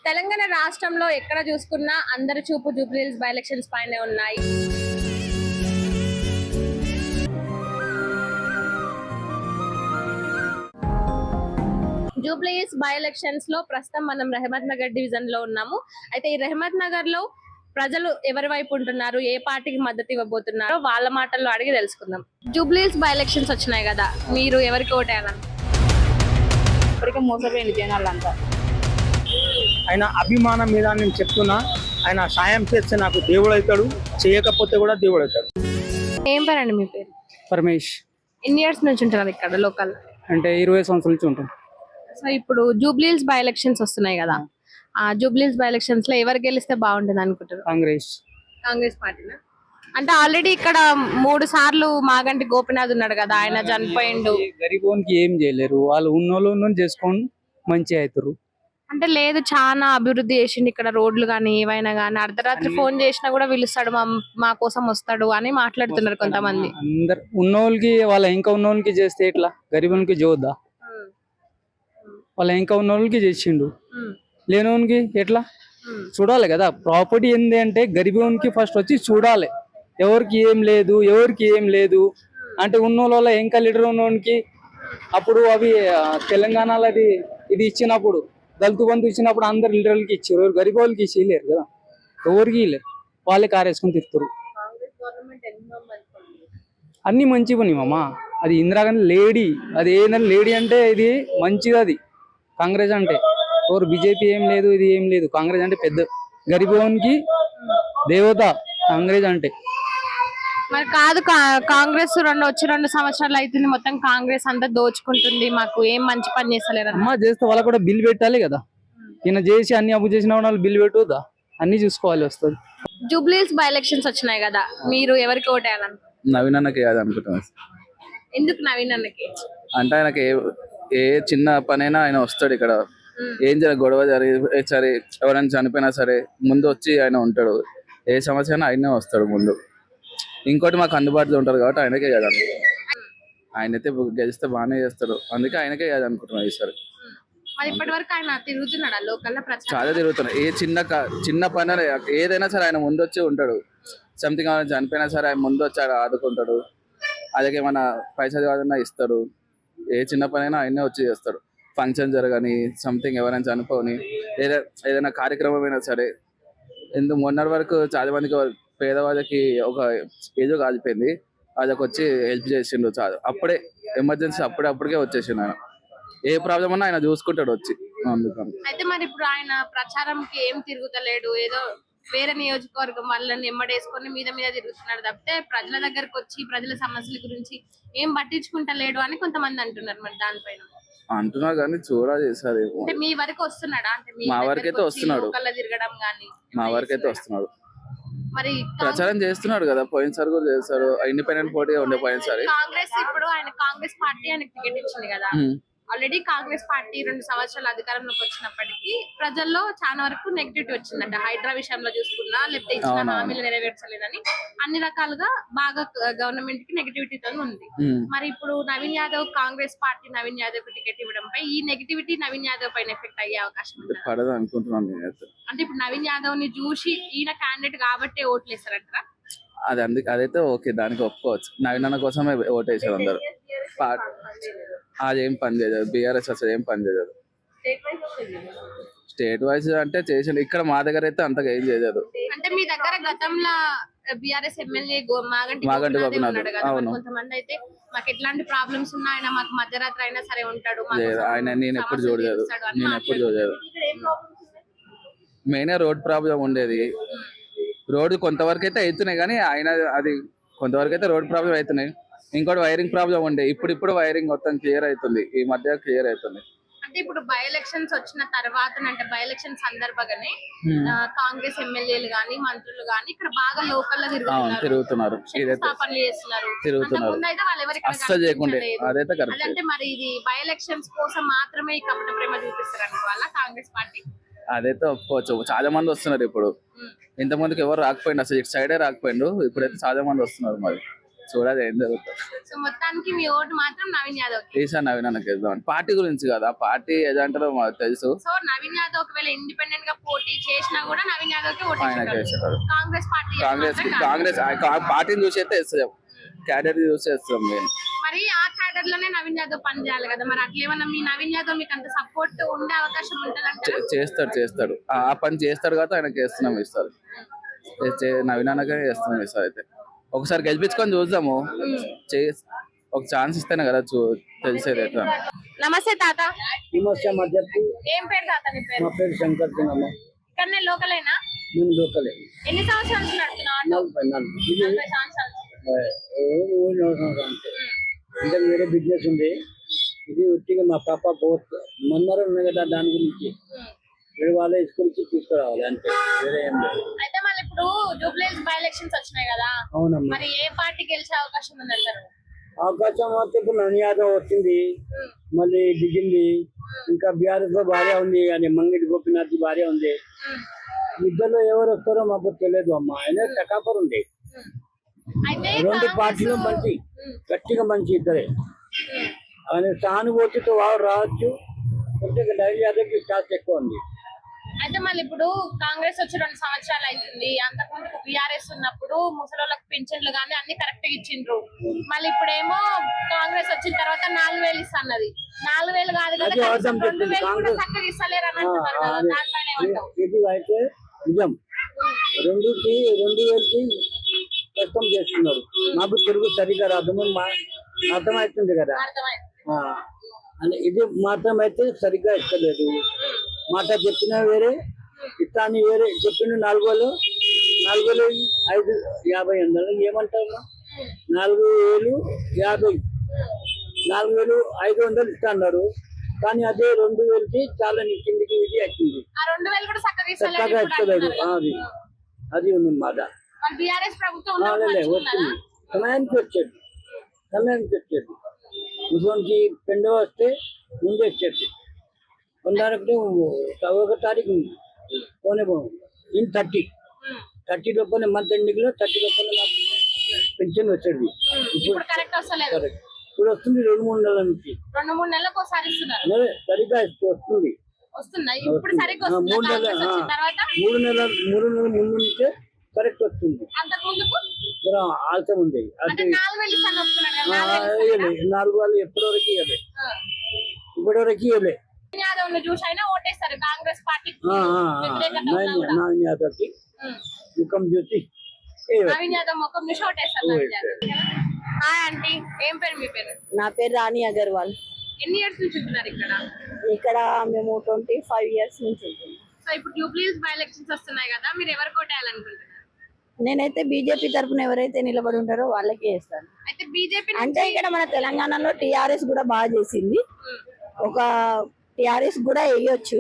తెలంగాణ రాష్ట్రంలో ఎక్కడ చూసుకున్నా అందరి చూపు జూబ్లీహిల్స్ బై ఎలక్షన్స్ పైనే ఉన్నాయి. జూబ్లీహిల్స్ బై ఎలక్షన్స్ లో ప్రస్తుతం మనం రెహమత్ నగర్ డివిజన్ లో ఉన్నాము. అయితే ఈ రెహమత్ నగర్ లో ప్రజలు ఎవరి వైపు ఉంటున్నారు, ఏ పార్టీకి మద్దతు ఇవ్వబోతున్నారో వాళ్ళ మాటల్లో అడిగి తెలుసుకుందాం. జూబ్లీహిల్స్ బై ఎలక్షన్స్ వచ్చినాయి కదా, మీరు ఎవరికి ఓటేయాలని? ఇప్పటికే మోసపోయింది జనాలంతా. ఆయన అభిమానం మీద నేను చెప్తున్నా, ఆయన సాయం చేస్తే నాకు దేవుడు అవుతాడు, చేయకపోతే కూడా దేవుడు అవుతాడు. ఏం పేరండి మీ పేరు? పరమేష్. ఎన్ని ఇయర్స్ నుంచి ఉంటున్నారు ఇక్కడ లోకల్? అంటే 20 సంవత్సరాల నుంచి ఉంటాం. సో ఇప్పుడు జూబ్లీహిల్స్ బై ఎలక్షన్స్ వస్తున్నాయి కదా, ఆ జూబ్లీహిల్స్ బై ఎలక్షన్స్ లో ఎవరు గెలిస్తే బాగుంటుంది అనుకుంటారు? కాంగ్రెస్ పార్టీనా? అంటే ఆల్రెడీ ఇక్కడ 3 సార్లు మాగంటి గోపినాథ్ ఉన్నాడు కదా, ఆయన చనిపోయిండు. గరీబోనికి ఏం చేయలేరు, వాళ్ళు ఉన్నోళ్ళు చేసుకొని మంచి అవుతారు. అంటే లేదు, చాలా అభివృద్ధి చేసిండు ఇక్కడ, రోడ్లు కానీ ఏవైనా కానీ. అర్ధరాత్రి ఫోన్ చేసినా కూడా పిలుస్తాడు, మా కోసం వస్తాడు అని మాట్లాడుతున్నారు కొంతమంది. అందరు ఉన్నోళ్ళకి, వాళ్ళ ఇంకా ఉన్నోళ్ళకి చేస్తే ఎట్లా, గరీబోనికి చూద్దా? వాళ్ళ ఇంకా ఉన్నోళ్ళకి చేసిండు, లేనోనికి ఎట్లా చూడాలి కదా. ప్రాపర్టీ ఏంది అంటే గరీబోనికి ఫస్ట్ వచ్చి చూడాలి, ఎవరికి ఏం లేదు, ఎవరికి ఏం లేదు అంటే ఉన్నోళ్ళ ఇంకా లీడర్ ఉన్నోనికి. అప్పుడు అవి తెలంగాణలో ఇది ఇచ్చినప్పుడు, దళిత బంధు ఇచ్చినప్పుడు అందరు లీడర్లకి ఇచ్చారు, గరీబ్ వాళ్ళకి ఇచ్చేయలేరు కదా, ఎవరికి ఇవ్వలేరు. వాళ్ళే కారేసుకొని తిరుగుతారు. అన్ని మంచి పని మామ. అది ఇందిరాగాంధీ లేడీ, అది ఏంటంటే లేడీ అంటే ఇది మంచిది. అది కాంగ్రెస్ అంటే ఎవరు బీజేపీ ఏం లేదు, ఇది ఏం లేదు. కాంగ్రెస్ అంటే పెద్ద గరీబోనికి దేవత కాంగ్రెస్ అంటే. మరి కాదు, కాంగ్రెస్ వచ్చి 2 సంవత్సరాలు అవుతుంది, మొత్తం కాంగ్రెస్ అంతా దోచుకుంటుంది, మాకు ఏం మంచి పని చేస్తలేరు. అమ్మా చేస్తే వాళ్ళకు కూడా బిల్ పెట్టాలి కదా. ఈయన చేసి అన్ని అప్పు చేసిన వాళ్ళు బిల్ పెట్టుదా, అన్ని చూసుకోవాలి వస్తుంది. జూబ్లీహిల్స్ బై ఎలక్షన్స్ వచ్చినాయి కదా, మీరు ఎవరికి ఓటేయాలని? నవీన్ అన్నకి అనుకుంటున్నాను. ఎందుకు నవీన్ అన్నకి? అంటే ఆయనకి ఏ చిన్న పనైనా ఆయన వస్తాడు ఇక్కడ. ఏం గొడవ జరిగి సరే, ఎవరైనా చనిపోయినా సరే ముందు వచ్చి ఆయన ఉంటాడు. ఏ సమస్య అయినా ఆయనే వస్తాడు ముందు. ఇంకోటి మాకు అందుబాటులో ఉంటారు కాబట్టి ఆయనకే కదా అనుకుంటున్నాను. ఆయనైతే గెలిస్తే బాగానే చేస్తాడు, అందుకే ఆయనకే కదా అనుకుంటున్నాను ఈసారి. చాలా తిరుగుతున్నాడు. ఏ చిన్న పని ఏదైనా సరే ఆయన ముందు వచ్చి ఉంటాడు. సంథింగ్ చనిపోయినా సరే ఆయన ముందు వచ్చి ఆదుకుంటాడు. అలాగే మన పైసలు కాదన్నా ఇస్తాడు. ఏ చిన్న పని అయినా ఆయనే వచ్చి చేస్తాడు. ఫంక్షన్ జరగని, సంథింగ్ ఎవరైనా చనిపోని, ఏదైనా కార్యక్రమం అయినా సరే. ఎందుకు మొన్నటి వరకు చాలా మందికి పేదవాళ్ళకి ఒక ఏదో కాలిపోయింది, వాళ్ళకి వచ్చి హెల్ప్ చేసిండు. చాలా అప్పుడే ఎమర్జెన్సీ అప్పటికే వచ్చేసిండు ఆయన. ఏ ప్రాబ్లం ఉన్నా ఆయన చూసుకుంటాడు వచ్చి. అందుకని అయితే మరి ఇప్పుడు ఆయన ప్రచారంకి ఏం తిరుగుతలేడు, ఏదో వేరే నియోజకవర్గం వాళ్ళని ఎమ్మడేసుకొని మీద తిరుగుతున్నాడు తప్పితే ప్రజల దగ్గరకు వచ్చి ప్రజల సమస్యల గురించి ఏం పట్టించుకుంటలేడు అని కొంతమంది అంటున్నారు. మరి దానిపైన అంటున్నారు కానీ చూడాలి సార్. అంటే మీ వరకు వస్తున్నాడా? అంటే మా వరకు అయితే వస్తున్నాడు, తిరగడం గానీ మా వరకు అయితే వస్తున్నాడు. మరి ప్రచారం చేస్తున్నాడు కదా, పోయినసారి కూడా చేస్తారు. ఇండిపెండెంట్ పోటీ ఉండే పోయినసారి. కాంగ్రెస్ ఇప్పుడు ఆయన కాంగ్రెస్ పార్టీ ఆయనకు టికెట్ ఇచ్చింది కదా. ఆల్రెడీ కాంగ్రెస్ పార్టీ 2 సంవత్సరాలు అధికారంలోకి వచ్చినప్పటికీ ప్రజల్లో చాలా వరకు నెగిటివిటీ వచ్చిందంట. హైడ్రా విషయంలో చూసుకున్నా, లేకపోతే ఇచ్చిన హామీలు నెరవేర్చలేదని అన్ని రకాలుగా బాగా గవర్నమెంట్ కి నెగిటివిటీతో ఉంది. మరి ఇప్పుడు నవీన్ యాదవ్, కాంగ్రెస్ పార్టీ నవీన్ యాదవ్ కి టికెట్ ఇవ్వడంపై ఈ నెగిటివిటీ నవీన్ యాదవ్ పైన ఎఫెక్ట్ అయ్యే అవకాశం పడదు అనుకుంటున్నాను. అంటే ఇప్పుడు నవీన్ యాదవ్ ని చూసి ఈయన క్యాండిడేట్ కాబట్టే ఓట్లు వేస్తారంటారా? అదైతే ఓకే, దానికి ఒప్పుకోవచ్చు. నవీన్ అన్న కోసమే ఓటేసారు అందరు. అదేం పని చేయదు, బీఆర్ఎస్ అసలు ఏం పని చేయదు. స్టేట్ వైజ్ అంటే చేసిండు, ఇక్కడ మా దగ్గర అయితే అంతగా ఏం చేయలేదు. అంటే మీ దగ్గర గతంలో బీఆర్ఎస్ ఎమ్మెల్యే మాగంటి గోపినాథ్ కొంతమంది అయితే మాకు ఎట్లాంటి ప్రాబ్లమ్స్ ఉన్నా ఆయన మాకు మధ్యరాత్రి అయినా సరే ఉంటాడు. ఆయన నేను ఎప్పుడు చూడలేదు. మెయిన్ రోడ్ ప్రాబ్లం ఉండేది. రోడ్డు కొంతవరకు అయితే అవుతున్నాయి కానీ ఆయన అది కొంతవరకు అయితే రోడ్ ప్రాబ్లం అవుతున్నాయి. ఇంకోటి వైరింగ్ ప్రాబ్లం ఉండే, ఇప్పుడు వైరింగ్ మొత్తం క్లియర్ అవుతుంది, ఈ మధ్య క్లియర్ అవుతుంది. అంటే ఇప్పుడు బై ఎలక్షన్స్ వచ్చిన తర్వాత, అంటే బై ఎలక్షన్ సందర్భంగానే కాంగ్రెస్ ఎమ్మెల్యేలు గానీ మంత్రులు గానీ ఇక్కడ బాగా లోకల్ లో తిరుగుతున్నారు, అస్సలు చేయకుండా. అదైతే కరెక్ట్. అంటే మరి ఇది బై ఎలక్షన్స్ కోసం మాత్రమే ఈ కపట ప్రేమ చూపిస్తారు అనుకోవాలా కాంగ్రెస్ పార్టీ? అదైతే ఒప్పుకోవచ్చు. చాలా మంది వస్తున్నారు ఇప్పుడు. ఇంతమందికి ఎవరు రాకపోయిండు, అసలు ఇటు సైడే రాకపోయిండు. ఇప్పుడైతే చాలా మంది వస్తున్నారు. మరి చూడాలి ఏం జరుగుతుంది. సో మొత్తానికి మీ ఓటు మాత్రం నవీన్ యాదవ్. ఈసారి నవీన్ అన్నకి వేద్దాం. పార్టీ గురించి కదా, పార్టీ ఏదంటారో మాకు తెలుసు. సో నవీన్ యాదవ్ ఒకవేళ ఇండిపెండెంట్ గా పోటీ చేసినా కూడా నవీన్ యాదవ్ కి ఓటు ఆయనకి వేసేటారు. కాంగ్రెస్ పార్టీ కాంగ్రెస్ పార్టీని చూసి అయితే ఇస్తాం, క్యాడర్ చూసి ఇస్తాం మేము. మరి ఆ క్యాడర్ లోనే నవీన్ యాదవ్ పని చేయాలి కదా, మరి అట్లేమన్నా మీ నవీన్ యాదవ్ మీకు అంత సపోర్ట్ ఉండే అవకాశం ఉంటుందంటే? చేస్తాడు ఆ పని చేస్తాడు కాబట్టి ఆయనకి వేస్తున్నాం ఇస్తారు. నవీన్ అన్నకే వేస్తున్నాం ఇస్తారు. అయితే ఒకసారి గెలిపించుకొని చూద్దాము, ఒక ఛాన్స్ ఇస్తేనే కదా తెలిసేది ఎట్లా. నమస్తే తాత. ఏం పేరు తాత నీ పేరు? మా పేరు శంకర్ సింగమ్మ. ఇక్కడనే లోకలేనా? నేను లోకలే. ఎన్ని సంవత్సరాలు నుంచి నడుపుతున్నావు? 40 సంవత్సరాలు. అంటే వేరే బిజినెస్ ఉంది, ఇది ఉట్టిగా మా పాప పోత్ మందరం ఉన్నాయి కదా దాని గురించి వేరే వాళ్ళ స్కూల్ కి తీసుకురావాలి అంతే, వేరే ఏం లేదు. అయితే మళ్ళీ ఇప్పుడు జూబ్లీహిల్స్ బై ఎలక్షన్స్ వచ్చినాయి కదా, అవునమ్మా. మరి ఏ పార్టీ గెలిచే అవకాశం ఉందంటారు? అవకాశం అయితే ఇప్పుడు నవీన్ యాదవ్ వచ్చింది, మళ్ళీ దిగింది. ఇంకా బీఆర్ఎస్ లో భార్య ఉంది, అని మంగిడి గోపీనాథ్ భార్య ఉంది. ఇద్దరు ఎవరు వస్తారో మాకు తెలియదు అమ్మా. ఆయన టకాపర్ ఉంది. రెండు పార్టీలు మంచి గట్టిగా మంచి ఇద్దరే. ఆయన సానుభూతితో వాడు రావచ్చు, నవీన్ యాదవ్ కి ఛాన్స్ ఎక్కువ ఉంది. అయితే మళ్ళీ ఇప్పుడు కాంగ్రెస్ వచ్చి 2 సంవత్సరాలు అవుతుంది, అంతకుముందు బీఆర్ఎస్ ఉన్నప్పుడు ముసలోళ్ళకి పింఛన్లు కానీ అన్ని కరెక్ట్ గా ఇచ్చిండ్రు. మళ్ళీ ఇప్పుడేమో కాంగ్రెస్ వచ్చిన తర్వాత 4,000 ఇస్తున్నది. 4,000 కాదు కదా, 2,000 కూడా చక్కగా ఇస్తలేరు అని అంటున్నారు కదా, దానిపైన ఏమంటావు? ఇది అయితే నిజం, 2,000కి కష్టం చేస్తున్నారు. మాకు తెలుగు సరిగా రాదు, అర్థమవుతుంది కదా. ఇది మాత్రం అయితే సరిగ్గా ఇస్తలేదు. మాట చెప్పినా వేరే, ఇస్తాను వేరే. చెప్పిన 4,000 5,50 ఏమంటారు? 4,050 4,500 ఇస్తా అన్నారు. కానీ అదే 2,000కి చాలా కిందికి ఇది వచ్చింది, చక్కగా ఇస్తలేదు. అది ఉంది మాట. వచ్చింది సమయానికి వచ్చేది. ముసలికి పెండ వస్తే ముందే వచ్చేది. 1 తారీఖు పోనే ఇన్ 30 లోపల మంత్ ఎండింగ్ లో 30 లోపల నాకు పెన్షన్ వచ్చేది. ఇప్పుడు వస్తుంది 2-3 నెలల నుంచి. 2-3 నెలలకు ఒకసారి సరిగ్గా వస్తుంది. 3 నెలల ముందు నుంచే కరెక్ట్ వస్తుంది. ఆలస్యం ఉంది. అది 4,000 ఎప్పటివరకు ఇవ్వలే, ఇప్పటివరకు ఇవ్వలే. నవీన్ యాదవ్ కి ముఖం చూసి నా పేరు రాణి అగర్వాల్. ఎన్ని ఇయర్స్ నుంచి ఉంటున్నారు ఇక్కడ? ఇక్కడ మేము 25 years నుంచి ఉంటున్నాం. సో ఇప్పుడు జూబ్లీహిల్స్ బై ఎలక్షన్స్ వస్తున్నాయి కదా, మీరు ఎవరు కోటేయాలనుకుంటున్నారు? నేనైతే బీజేపీ తరఫున ఎవరైతే నిలబడి ఉంటారో వాళ్ళకే వేస్తాను. అయితే బీజేపీ అంటే ఇక్కడ మన తెలంగాణలో టీఆర్ఎస్ కూడా బాగా చేసింది. ఒక టీఆర్ఎస్ కూడా వేయొచ్చు,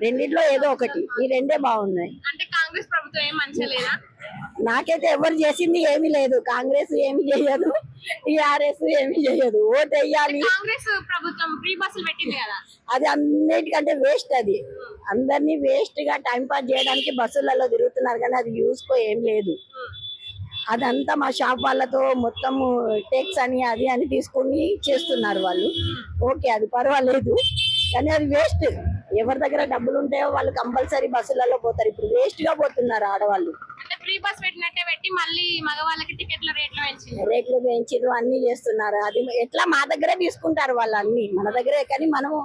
రెండిట్లో ఏదో ఒకటి. ఈ రెండే బాగున్నాయి. అంటే కాంగ్రెస్ ప్రభుత్వం ఏం మంచిగా లేదా? నాకైతే ఎవరు చేసింది ఏమీ లేదు. కాంగ్రెస్ ఏమి చేయదు, టీఆర్ఎస్ ఏమి చేయదు. ఓటు వేయాలి. కాంగ్రెస్ ప్రభుత్వం ఫ్రీ బస్సులు పెట్టింది కదా, అది అన్నిటికంటే వేస్ట్. అది అందరినీ వేస్ట్ గా టైం పాస్ చేయడానికి బస్సులలో తిరుగుతున్నారు, కానీ అది యూస్కో ఏం లేదు. అదంతా మా షాప్ వాళ్ళతో మొత్తం టెక్స్ అని అది అని తీసుకుని చేస్తున్నారు వాళ్ళు. ఓకే, అది పర్వాలేదు, కానీ అది వేస్ట్. ఎవరి దగ్గర డబ్బులు ఉంటాయో వాళ్ళు కంపల్సరీ బస్సులలో పోతారు. ఇప్పుడు వేస్ట్ గా పోతున్నారు ఆడవాళ్ళు. ఫ్రీ బస్ పెట్టినట్టే పెట్టి మళ్ళీ మగవాళ్ళకి టికెట్ల రేట్లు పెంచిరు, అన్ని చేస్తున్నారు. అది ఎట్లా మా దగ్గరే తీసుకుంటారు వాళ్ళు అన్ని మన దగ్గరే. కానీ మనము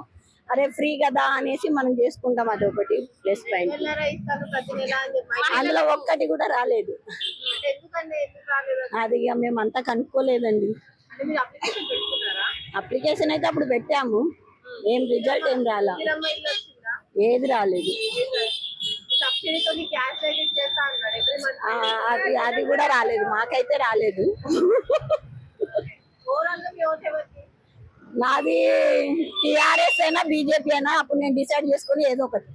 అరే ఫ్రీ కదా అనేసి మనం చేసుకుంటాం, అది ఒకటి ప్లస్ పాయింట్. అందులో ఒక్కటి కూడా రాలేదు. అది ఇక మేము అంతా కనుక్కోలేదండి. అప్లికేషన్ అయితే అప్పుడు పెట్టాము, ఏం రిజల్ట్ ఏం రాలా, ఏది రాలేదు. అది కూడా రాలేదు, మాకైతే రాలేదు. నాది టీఆర్ఎస్ అయినా బీజేపీ అయినా అప్పుడు నేను డిసైడ్ చేసుకుని ఏదో ఒకటి.